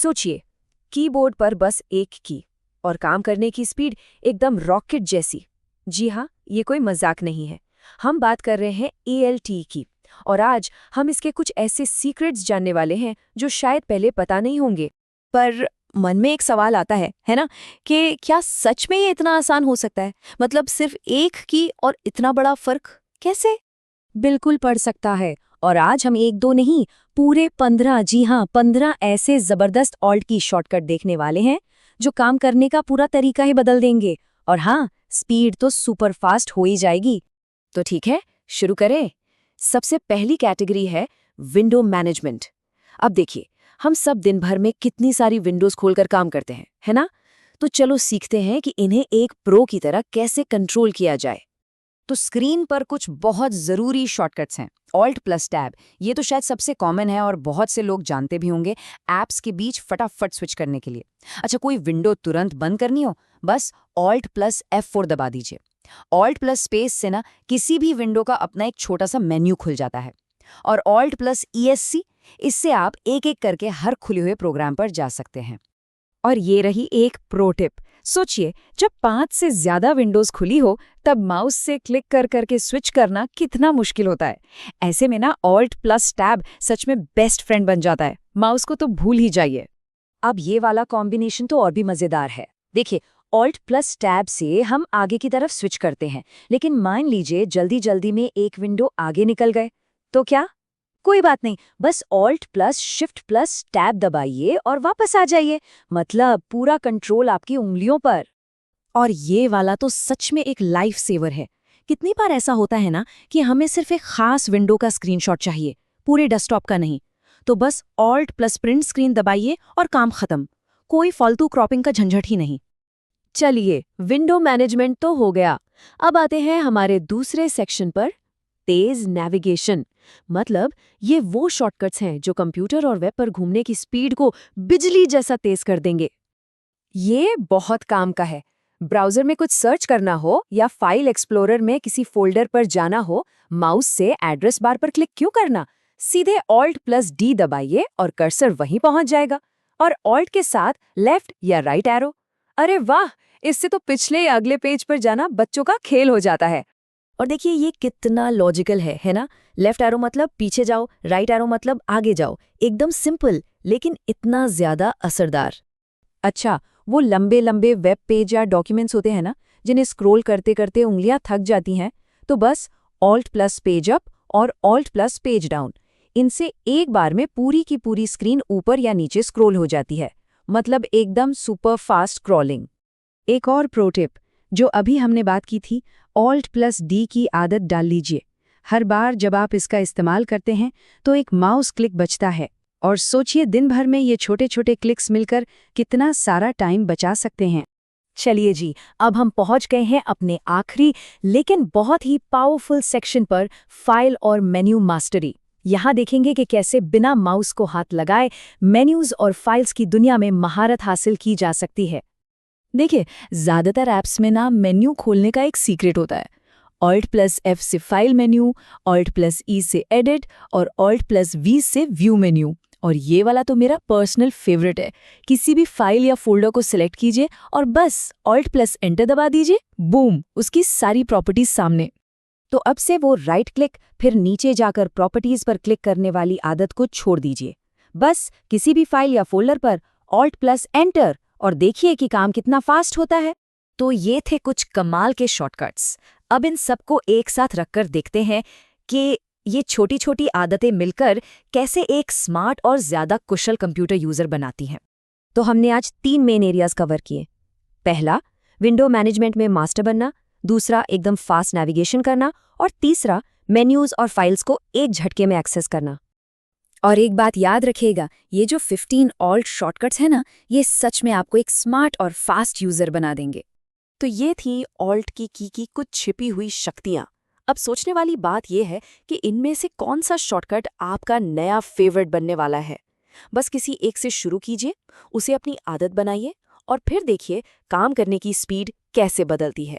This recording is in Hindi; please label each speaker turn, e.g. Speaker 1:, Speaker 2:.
Speaker 1: सोचिए, कीबोर्ड पर बस एक की और काम करने की स्पीड एकदम रॉकेट जैसी। जी हाँ, ये कोई मजाक नहीं है। हम बात कर रहे हैं ALT की, और आज हम इसके कुछ ऐसे सीक्रेट्स जानने वाले हैं जो शायद पहले पता नहीं होंगे।
Speaker 2: पर मन में एक सवाल आता है ना, कि क्या सच में ये इतना आसान हो सकता है? मतलब सिर्फ एक की और इतना बड़ा फर्क कैसे?
Speaker 1: बिल्कुल पढ़ सकता है, और आज हम एक दो नहीं, पूरे 15, जी हाँ 15 ऐसे जबरदस्त ऑल्ट की शॉर्टकट देखने वाले हैं जो काम करने का पूरा तरीका ही बदल देंगे। और हाँ, स्पीड तो सुपर फास्ट हो ही जाएगी।
Speaker 2: तो ठीक है, शुरू करें। सबसे पहली कैटेगरी है विंडो मैनेजमेंट। अब देखिए, हम सब दिन भर में कितनी सारी विंडोज खोलकर काम करते हैं, है ना? तो चलो सीखते हैं कि इन्हें एक प्रो की तरह कैसे कंट्रोल किया जाए। तो स्क्रीन पर कुछ बहुत ज़रूरी शॉर्टकट्स हैं। ऑल्ट प्लस टैब, ये तो शायद सबसे कॉमन है और बहुत से लोग जानते भी होंगे, ऐप्स के बीच फटाफट स्विच करने के लिए। अच्छा, कोई विंडो तुरंत बंद करनी हो, बस ऑल्ट प्लस F4 दबा दीजिए। ऑल्ट प्लस स्पेस से ना किसी भी विंडो का अपना एक छोटा सा मेन्यू खुल जाता है। और ऑल्ट प्लस ESC, इससे आप एक एक करके हर खुले हुए प्रोग्राम पर जा सकते हैं।
Speaker 1: और ये रही एक प्रो टिप। सोचिए, जब 5 से ज्यादा विंडोज खुली हो तब माउस से क्लिक कर करके स्विच करना कितना मुश्किल होता है। ऐसे में ना ऑल्ट प्लस टैब सच में बेस्ट फ्रेंड बन जाता है। माउस को तो भूल ही जाइए। अब ये वाला कॉम्बिनेशन तो और भी मजेदार है। देखिए, ऑल्ट प्लस टैब से हम आगे की तरफ स्विच करते हैं, लेकिन मान लीजिए जल्दी जल्दी में एक विंडो आगे निकल गए, तो क्या? कोई बात नहीं, बस alt plus shift plus tab दबाइए और वापस आ जाइए। मतलब पूरा कंट्रोल आपकी उंगलियों पर।
Speaker 2: और ये वाला तो सच में एक लाइफ सेवर है। कितनी बार ऐसा होता है ना कि हमें सिर्फ एक खास विंडो का स्क्रीनशॉट चाहिए, पूरे डेस्कटॉप का नहीं। तो बस ऑल्ट प्लस प्रिंट स्क्रीन दबाइए और काम खत्म। कोई फालतू क्रॉपिंग का झंझट ही नहीं।
Speaker 1: चलिए, विंडो मैनेजमेंट तो हो गया। अब आते हैं हमारे दूसरे सेक्शन पर, तेज नेविगेशन। मतलब ये वो शॉर्टकट्स हैं जो कंप्यूटर और वेब पर घूमने की स्पीड को बिजली जैसा तेज कर देंगे। ये बहुत काम का है। ब्राउजर में कुछ सर्च करना हो या फाइल एक्सप्लोरर में किसी फोल्डर पर जाना हो, माउस से एड्रेस बार पर क्लिक क्यों करना? सीधे ऑल्ट प्लस D दबाइए और कर्सर वहीं पहुंच जाएगा। और ऑल्ट के साथ लेफ्ट या राइट एरो। अरे वाह, इससे तो पिछले या अगले पेज पर जाना बच्चों का खेल हो जाता है।
Speaker 2: और देखिए ये कितना लॉजिकल है ना? लेफ्ट एरो मतलब पीछे जाओ, राइट एरो मतलब आगे जाओ। एकदम सिंपल, लेकिन इतना ज्यादा असरदार।
Speaker 1: अच्छा, वो लंबे लंबे वेब पेज या डॉक्यूमेंट्स होते हैं ना, जिन्हें स्क्रॉल करते करते उंगलियां थक जाती हैं, तो बस ऑल्ट प्लस पेज अप और ऑल्ट प्लस पेज डाउन, इनसे एक बार में पूरी की पूरी स्क्रीन ऊपर या नीचे स्क्रॉल हो जाती है। मतलब एकदम सुपर फास्ट स्क्रॉलिंग। एक और प्रो टिप, जो अभी हमने बात की थी, ऑल्ट प्लस D की आदत डाल लीजिए। हर बार जब आप इसका इस्तेमाल करते हैं तो एक माउस क्लिक बचता है, और सोचिए दिन भर में ये छोटे छोटे क्लिक्स मिलकर कितना सारा टाइम बचा सकते हैं।
Speaker 2: चलिए जी, अब हम पहुंच गए हैं अपने आखिरी लेकिन बहुत ही पावरफुल सेक्शन पर, फाइल और मेन्यू मास्टरी। यहाँ देखेंगे कि कैसे बिना माउस को हाथ लगाए मेन्यूज और फाइल्स की दुनिया में महारत हासिल की जा सकती है। देखिए, ज्यादातर ऐप्स में ना मेन्यू खोलने का एक सीक्रेट होता है। ऑल्ट प्लस F से file menu, alt plus E से एडिट और ऑल्ट प्लस V से व्यू मेन्यू। और ये वाला तो मेरा पर्सनल फेवरेट है। किसी भी फाइल या फोल्डर को सिलेक्ट कीजिए और बस ऑल्ट प्लस एंटर दबा दीजिए, बूम, उसकी सारी प्रॉपर्टीज सामने।
Speaker 1: तो अब से वो राइट क्लिक फिर नीचे जाकर प्रॉपर्टीज पर क्लिक करने वाली आदत को छोड़ दीजिए। बस किसी भी फाइल या फोल्डर पर ऑल्ट प्लस एंटर, और देखिए कि काम कितना फास्ट होता है।
Speaker 2: तो ये थे कुछ कमाल के शॉर्टकट्स। अब इन सबको एक साथ रखकर देखते हैं कि ये छोटी छोटी आदतें मिलकर कैसे एक स्मार्ट और ज्यादा कुशल कंप्यूटर यूजर बनाती हैं।
Speaker 1: तो हमने आज 3 मेन एरियाज कवर किए। पहला, विंडो मैनेजमेंट में मास्टर बनना। दूसरा, एकदम फास्ट नेविगेशन करना। और तीसरा, मेन्यूज और फाइल्स को एक झटके में एक्सेस करना।
Speaker 2: और एक बात याद रखिएगा, ये जो 15 ऑल्ट शॉर्टकट्स हैं ना, ये सच में आपको एक स्मार्ट और फास्ट यूजर बना देंगे।
Speaker 1: तो ये थी ऑल्ट की कुछ छिपी हुई शक्तियां। अब सोचने वाली बात यह है कि इनमें से कौन सा शॉर्टकट आपका नया फेवरेट बनने वाला है। बस किसी एक से शुरू कीजिए, उसे अपनी आदत बनाइए और फिर देखिए काम करने की स्पीड कैसे बदलती है।